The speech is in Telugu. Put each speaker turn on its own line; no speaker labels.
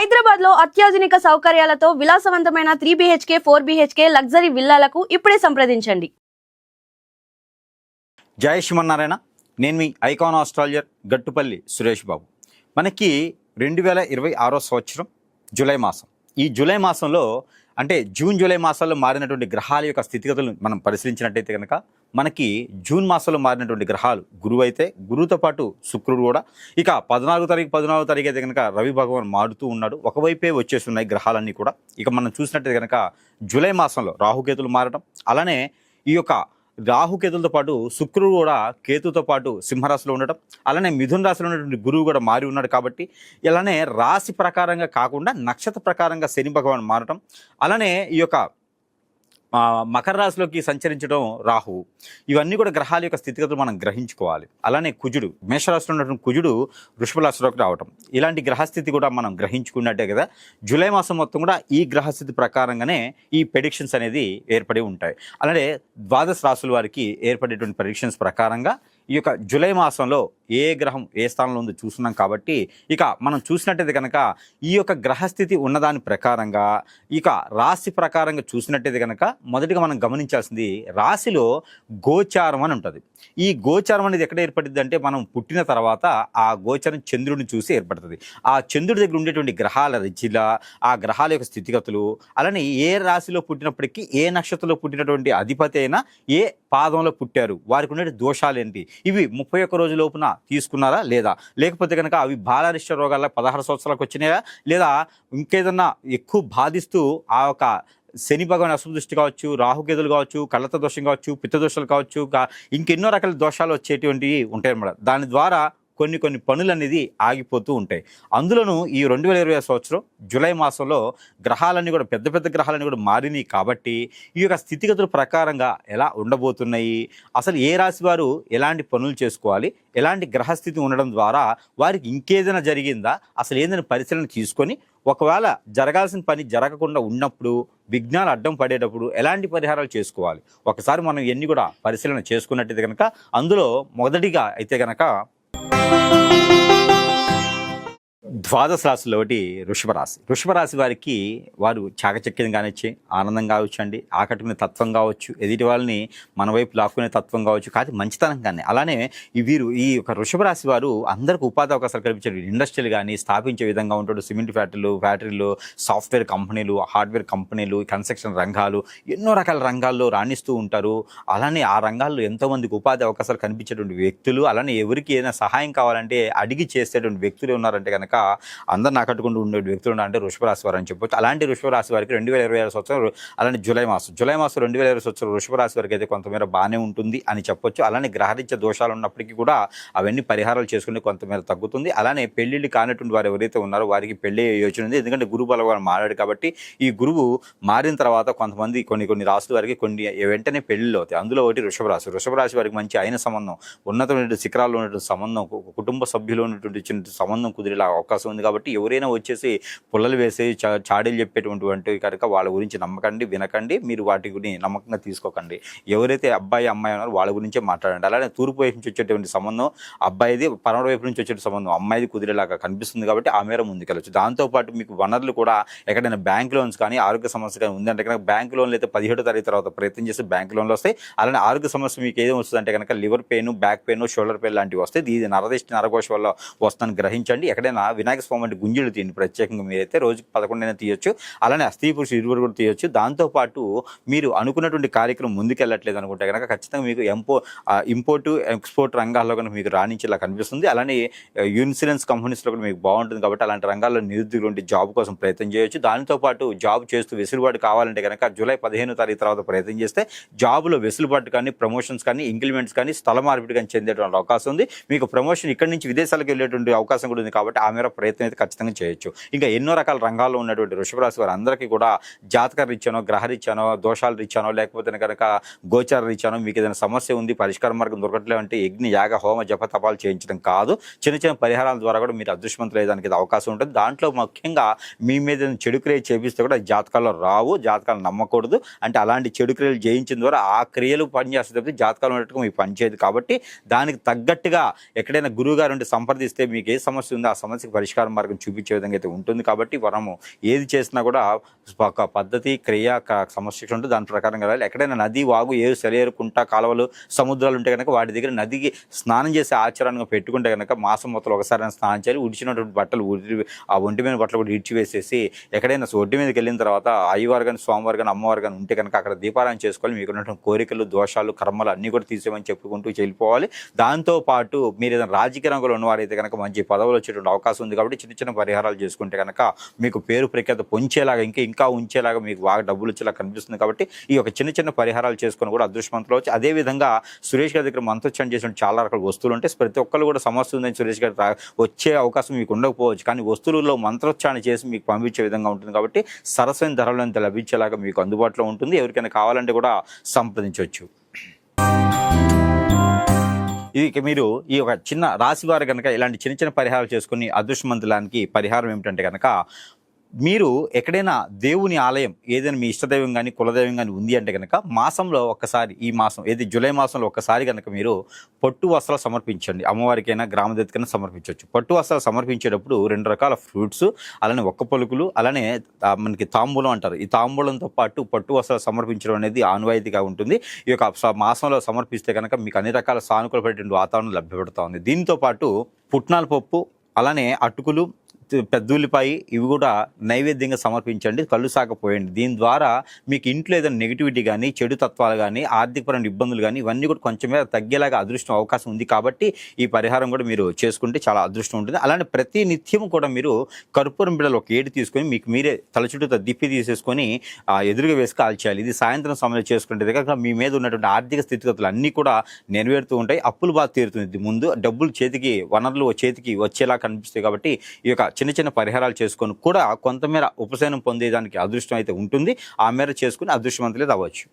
హైదరాబాద్ లో అత్యాధునిక సౌకర్యాలతో విలాసవంతమైన 3 BHK 4 BHK లగ్జరీ విల్లాలకు ఇప్పుడే సంప్రదించండి.
జై శ్రీమన్నారాయణ. నేను మీ ఐకాన్ ఆస్ట్రాలజర్ గట్టుపల్లి సురేష్ బాబు. మనకి 2026 సంవత్సరం జూలై మాసం. ఈ జూలై మాసంలో అంటే జూన్ జూలై మాసాల్లో మారినటువంటి గ్రహాల యొక్క స్థితిగతులను మనం పరిశీలించినట్టయితే కనుక మనకి జూన్ మాసంలో మారినటువంటి గ్రహాలు గురువు అయితే, గురువుతో పాటు శుక్రుడు కూడా. ఇక 14వ తారీఖు అయితే కనుక రవి భగవాన్ మారుతూ ఉన్నాడు. ఒకవైపే వచ్చేస్తున్నాయి గ్రహాలన్నీ కూడా. ఇక మనం చూసినట్టయితే కనుక జూలై మాసంలో రాహుకేతులు మారడం, అలానే ఈ యొక్క రాహుకేతులతో పాటు శుక్రుడు కూడా కేతుతో పాటు సింహరాశిలో ఉండటం, అలానే మిథున రాశిలో ఉన్నటువంటి గురువు కూడా మారి ఉన్నాడు. కాబట్టి ఇలానే రాశి ప్రకారంగా కాకుండా నక్షత్ర ప్రకారంగా శని భగవాన్ మారటం, అలానే ఈ యొక్క మకర రాశిలోకి సంచరించడం రాహువు, ఇవన్నీ కూడా గ్రహాల యొక్క స్థితిగతులు మనం గ్రహించుకోవాలి. అలానే కుజుడు మేషరాశిలో ఉన్నటువంటి కుజుడు వృషభ రాశిలోకి రావటం, ఇలాంటి గ్రహస్థితి కూడా మనం గ్రహించుకున్నట్టే కదా. జూలై మాసం మొత్తం కూడా ఈ గ్రహస్థితి ప్రకారంగానే ఈ ప్రెడిక్షన్స్ అనేది ఏర్పడి ఉంటాయి. అలానే ద్వాదశ రాశుల వారికి ఏర్పడేటువంటి ప్రెడిక్షన్స్ ప్రకారంగా ఈ యొక్క జూలై మాసంలో ఏ గ్రహం ఏ స్థానంలో ఉందో చూస్తున్నాం. కాబట్టి ఇక మనం చూసినట్టయితే కనుక ఈ యొక్క గ్రహస్థితి ఉన్నదాని ప్రకారంగా ఇక రాశి ప్రకారంగా చూసినట్టయితే కనుక మొదటిగా మనం గమనించాల్సింది రాశిలో గోచారం అని ఉంటుంది. ఈ గోచారం అనేది ఎక్కడ ఏర్పడుతుంది అంటే మనం పుట్టిన తర్వాత ఆ గోచారం చంద్రుడిని చూసి ఏర్పడుతుంది. ఆ చంద్రుడి దగ్గర ఉండేటువంటి గ్రహాల రుచిల, ఆ గ్రహాల యొక్క స్థితిగతులు, అలానే ఏ రాశిలో పుట్టినప్పటికీ ఏ నక్షత్రంలో పుట్టినటువంటి అధిపతి అయినా ఏ పాదంలో పుట్టారు, వారికి ఉండే దోషాలు ఏంటి, ఇవి 31 రోజు లోపున తీసుకున్నారా లేదా, లేకపోతే కనుక అవి బాలారిష్ట రోగాల 16 సంవత్సరాలకు వచ్చినాయా, లేదా ఇంకేదన్నా ఎక్కువ బాధిస్తూ ఆ యొక్క శని భగవాన్ అశుభదృష్టి కావచ్చు, రాహుకేతులు కావచ్చు, కళ్ళత దోషం కావచ్చు, పిత్తదోషాలు కావచ్చు, ఇంకెన్నో రకాల దోషాలు వచ్చేటువంటివి ఉంటాయి అన్నమాట. దాని ద్వారా కొన్ని పనులు అనేది ఆగిపోతూ ఉంటాయి. అందులోనూ ఈ 2020 సంవత్సరం జూలై మాసంలో గ్రహాలన్నీ కూడా పెద్ద గ్రహాలన్నీ కూడా మారినాయి. కాబట్టి ఈ యొక్క స్థితిగతుల ప్రకారంగా ఎలా ఉండబోతున్నాయి, అసలు ఏ రాశి వారు ఎలాంటి పనులు చేసుకోవాలి, ఎలాంటి గ్రహస్థితి ఉండడం ద్వారా వారికి ఇంకేదైనా జరిగిందా, అసలు ఏదైనా పరిశీలన తీసుకొని ఒకవేళ జరగాల్సిన పని జరగకుండా ఉన్నప్పుడు, విఘ్నాలు అడ్డం పడేటప్పుడు ఎలాంటి పరిహారాలు చేసుకోవాలి, ఒకసారి మనం ఇవన్నీ కూడా పరిశీలన చేసుకున్నట్టయితే కనుక అందులో మొదటిగా అయితే కనుక ద్వాదశ రాశుల్లో ఒకటి వృషభ రాశి. వృషభ రాశి వారికి వారు చాకచక్యం కానిచ్చి, ఆనందం కావచ్చు అండి, ఆకట్టుకునే తత్వం కావచ్చు, ఎదుటి వాళ్ళని మన వైపు లాక్కునే తత్వం కావచ్చు, కాదు మంచితనం కానీ. అలానే వీరు ఈ యొక్క వృషభ రాశి వారు అందరికీ ఉపాధి అవకాశాలు కల్పించే ఇండస్ట్రీలు కానీ స్థాపించే విధంగా ఉంటాడు. సిమెంట్ ఫ్యాక్టరీలు, సాఫ్ట్వేర్ కంపెనీలు, హార్డ్వేర్ కంపెనీలు, కన్స్ట్రక్షన్ రంగాలు, ఎన్నో రకాల రంగాల్లో రాణిస్తూ ఉంటారు. అలానే ఆ రంగాల్లో ఎంతోమందికి ఉపాధి అవకాశాలు కనిపించేటువంటి వ్యక్తులు, అలానే ఎవరికి ఏదైనా సహాయం కావాలంటే అడిగి చేసేటువంటి వ్యక్తులు ఉన్నారంటే కనుక అందరు నాకట్టుకుంటూ ఉండే వ్యక్తులు ఉన్నారంటే వృషభ రాశి వారు అని చెప్పొచ్చు. అలాంటి వృషభ రాశి వారికి 2026 సంవత్సరం, అలానే జూలై మాసం 2026 సంవత్సరం వృషభ రాశి వారికి అయితే కొంతమేర బాగానే ఉంటుంది అని చెప్పొచ్చు. అలానే గ్రహరీత్యా దోషాలు ఉన్నప్పటికీ కూడా అవన్నీ పరిహారాలు చేసుకుని కొంతమేర తగ్గుతుంది. అలానే పెళ్లిళ్ళు కానటువంటి వారు ఎవరైతే ఉన్నారో వారికి పెళ్లి యోచన ఉంది. ఎందుకంటే గురువు బలవారు మారాడు కాబట్టి ఈ గురువు మారిన తర్వాత కొంతమంది కొన్ని రాశుల వారికి వెంటనే పెళ్లిళ్ళు అవుతాయి. అందులో ఒకటి వృషభ రాశి. వృషభ రాశి వారికి మంచి అయిన సంబంధం, ఉన్నతమైన శిఖరాల్లో ఉన్నటువంటి సంబంధం, కుటుంబ సభ్యులు ఉన్నటువంటి చిన్న సంబంధం కుదిరేలా అవకాశం ఉంది. కాబట్టి ఎవరైనా వచ్చేసి పుల్లలు వేసి చాడీలు చెప్పేటువంటి కనుక వాళ్ళ గురించి నమ్మకండి, వినకండి, మీరు వాటి గురించి నమ్మకంగా తీసుకోకండి. ఎవరైతే అబ్బాయి అమ్మాయి ఉన్నారో వాళ్ళ గురించే మాట్లాడండి. అలానే తూర్పు వైపు నుంచి వచ్చేటువంటి సంబంధం అబ్బాయిది, పడమర వైపు నుంచి వచ్చే సంబంధం అమ్మాయిది కుదిరేలాగా కనిపిస్తుంది. కాబట్టి ఆ మేర ముందుకెళ్ళచ్చు. దాంతోపాటు మీకు వనరులు కూడా ఎక్కడైనా బ్యాంక్ లోన్స్ కానీ ఆరోగ్య సమస్య కానీ ఉందంటే కనుక బ్యాంక్ లోన్లు అయితే 17వ తారీఖు తర్వాత ప్రయత్నం చేస్తే బ్యాంక్ లోన్లు వస్తాయి. అలానే ఆరోగ్య సమస్య మీకు ఏదో వస్తుందంటే కనుక liver pain, back pain, shoulder pain లాంటివి వస్తాయి. ఇది నరకోశ వల్ల వస్తుందని గ్రహించండి. ఎక్కడైనా వినాయక స్వామి అంటే గుంజులు తీయండి. ప్రత్యేకంగా మీరైతే రోజుకి 11 తీయొచ్చు. అలానే స్త్రీ పురుషులు 20 కూడా తీయొచ్చు. దాంతోపాటు మీరు అనుకున్నటువంటి కార్యక్రమం ముందుకెళ్ళట్లేదు అనుకుంటే కనుక ఖచ్చితంగా మీకు ఇంపోర్టు ఎక్స్పోర్ట్ రంగాల్లో కనుక మీకు రాణించేలా కనిపిస్తుంది. అలానే ఇన్సూరెన్స్ కంపెనీస్లో కూడా మీకు బాగుంటుంది. కాబట్టి అలాంటి రంగాల్లో నిరుద్యోగులు ఉంటే జాబ్ కోసం ప్రయత్నం చేయొచ్చు. దాంతోపాటు జాబ్ చేస్తూ వెసులుబాటు కావాలంటే కనుక జూలై 15వ తారీఖు తర్వాత ప్రయత్నం చేస్తే జాబ్లో వెసులుబాటు కానీ, ప్రమోషన్స్ కానీ, ఇంక్రిమెంట్స్ కానీ, స్థల మార్పిడి కానీ చెందేటువంటి అవకాశం ఉంది. మీకు ప్రమోషన్ ఇక్కడి నుంచి విదేశాలకు వెళ్ళేటువంటి అవకాశం కూడా ఉంది. కాబట్టి ఆ మేర ప్రయత్నం అయితే ఖచ్చితంగా చేయొచ్చు. ఇంకా ఎన్నో రకాల రంగాల్లో ఉన్నటువంటి వృషభ రాశి వారు అందరికీ కూడా జాతక రీత్యానో, గ్రహ రీత్యానో, దోషాల రీత్యానో, లేకపోతే కనుక గోచార రీత్యానో మీకు ఏదైనా సమస్య ఉంది, పరిష్కార మార్గం దొరకట్లేదంటే యజ్ఞ, యాగ, హోమ, జప, తపాలు చేయించడం కాదు, చిన్న పరిహారాల ద్వారా కూడా మీరు అదృష్టవంతులు అయ్యేదానికి అవకాశం ఉంటుంది. దాంట్లో ముఖ్యంగా మీ మీద చెడు క్రియలు చేపిస్తే కూడా జాతకాల్లో రావు, జాతకాలు నమ్మకూడదు. అంటే అలాంటి చెడు క్రియలు జయించిన ద్వారా ఆ క్రియలు పనిచేస్తే తప్పితే జాతకాలు ఉన్నట్టుగా మీకు పనిచేయదు. కాబట్టి దానికి తగ్గట్టుగా ఎక్కడైనా గురువు గారు ఉంటే సంప్రదిస్తే మీకు ఏ సమస్య ఉందో ఆ సమస్యకు పరిష్కార మార్గం చూపించే విధంగా అయితే ఉంటుంది. కాబట్టి మనము ఏది చేసినా కూడా ఒక పద్ధతి, క్రియ, సమస్య ఉంటుంది. దాని ప్రకారం వెళ్ళాలి. ఎక్కడైనా నది, వాగు, ఏరు, సెలయేరు, కుంట, కాలువలు, సముద్రాలు ఉంటే కనుక వాటి దగ్గర నదికి స్నానం చేసే ఆచారాన్ని పెట్టుకుంటే కనుక మాసం మొత్తం ఒకసారి స్నానం చేయాలి. ఉడిచినటువంటి బట్టలు ఆ ఒంటి మీద బట్టలు కూడా ఇడ్చివేసేసి ఎక్కడైనా ఒంటి మీదకి వెళ్ళిన తర్వాత అయ్యవారు కానీ, స్వామివారు కానీ, అమ్మవారు కానీ ఉంటే కనుక అక్కడ దీపారాయణ చేసుకోవాలి. మీకు ఉన్నటువంటి కోరికలు, దోషాలు, కర్మలు అన్నీ కూడా తీసేమని చెప్పుకుంటూ వెళ్ళిపోవాలి. దాంతోపాటు మీరు ఏదైనా రాజకీయ రంగంలో ఉన్నవారైతే కనుక మంచి పదవులు వచ్చేటువంటి అవకాశం ఉంది. కాబట్టి చిన్న చిన్న పరిహారాలు చేసుకుంటే కనుక మీకు పేరు ప్రఖ్యాత పొంచేలాగా ఇంకా ఉంచేలాగా మీకు బాగా డబ్బులు వచ్చేలా కనిపిస్తుంది. కాబట్టి ఈ యొక్క చిన్న చిన్న పరిహారాలు చేసుకొని కూడా అదృష్టవంతులు వచ్చి, అదేవిధంగా సురేష్ గారి దగ్గర మంత్రోచ్చారణ చేసిన చాలా రకాల వస్తువులు ఉంటాయి. ప్రతి ఒక్కరు కూడా సమస్య ఉందని సురేష్ గారు వచ్చే అవకాశం మీకు ఉండకపోవచ్చు. కానీ వస్తువులలో మంత్రోచ్చారణ చేసి మీకు పంపించే విధంగా ఉంటుంది. కాబట్టి సరసమైన ధరలు అంత లభించేలాగా మీకు అందుబాటులో ఉంటుంది. ఎవరికైనా కావాలంటే కూడా సంప్రదించవచ్చు. ఇది మీరు ఈ ఒక చిన్న రాశి వారు కనుక ఇలాంటి చిన్న చిన్న పరిహారాలు చేసుకుని అదృష్టవంతులానికి పరిహారం ఏమిటంటే కనుక, మీరు ఎక్కడైనా దేవుని ఆలయం ఏదైనా మీ ఇష్టదైవం కానీ, కులదైవం కానీ ఉంది అంటే కనుక మాసంలో ఒక్కసారి, ఈ మాసం ఏది జూలై మాసంలో ఒక్కసారి కనుక మీరు పట్టు వస్త్రాలు సమర్పించండి. అమ్మవారికైనా గ్రామదేవతకైనా సమర్పించవచ్చు. పట్టు వస్త్రాలు సమర్పించేటప్పుడు 2 రకాల ఫ్రూట్స్, అలానే ఒక్క పలుకులు, అలానే మనకి తాంబూలం అంటారు. ఈ తాంబూలంతో పాటు పట్టు వస్త్రాలు సమర్పించడం అనేది ఆనవాయితీగా ఉంటుంది. ఈ యొక్క మాసంలో సమర్పిస్తే కనుక మీకు అన్ని రకాల సానుకూలపడేటువంటి వాతావరణం లభ్యపడుతూ ఉంది. దీంతో పాటు పుట్నాల పప్పు, అలానే అటుకులు, పెద్ద ఉల్లిపాయ ఇవి కూడా నైవేద్యంగా సమర్పించండి. కళ్ళు సాకపోయండి. దీని ద్వారా మీకు ఇంట్లో ఏదైనా నెగిటివిటీ కానీ, చెడు తత్వాలు కానీ, ఆర్థికపరమైన ఇబ్బందులు కానీ ఇవన్నీ కూడా కొంచెం మీద తగ్గేలాగా అదృష్టం అవకాశం ఉంది. కాబట్టి ఈ పరిహారం కూడా మీరు చేసుకుంటే చాలా అదృష్టం ఉంటుంది. అలానే ప్రతి నిత్యం కూడా మీరు కర్పూరం బిళ్ళలు ఒక 7 తీసుకొని మీకు మీరే తల చుట్టూ దిప్పి తీసేసుకొని ఎదురుగా వేసి కాల్చేయాలి. ఇది సాయంత్రం సమయంలో చేసుకుంటే దగ్గర మీ మీద ఉన్నటువంటి ఆర్థిక స్థితిగతులు అన్నీ కూడా నెరవేరుతూ ఉంటాయి. అప్పులు బాగా తీరుతుంది. ముందు డబ్బులు చేతికి, వనరులు చేతికి వచ్చేలా కనిపిస్తాయి. కాబట్టి ఈ యొక్క చిన్న చిన్న పరిహారాలు చేసుకొని కూడా కొంతమేర ఉపశమనం పొందేదానికి అదృష్టం అయితే ఉంటుంది. ఆ మేర చేసుకుని అదృష్టవంతులే అవ్వచ్చు.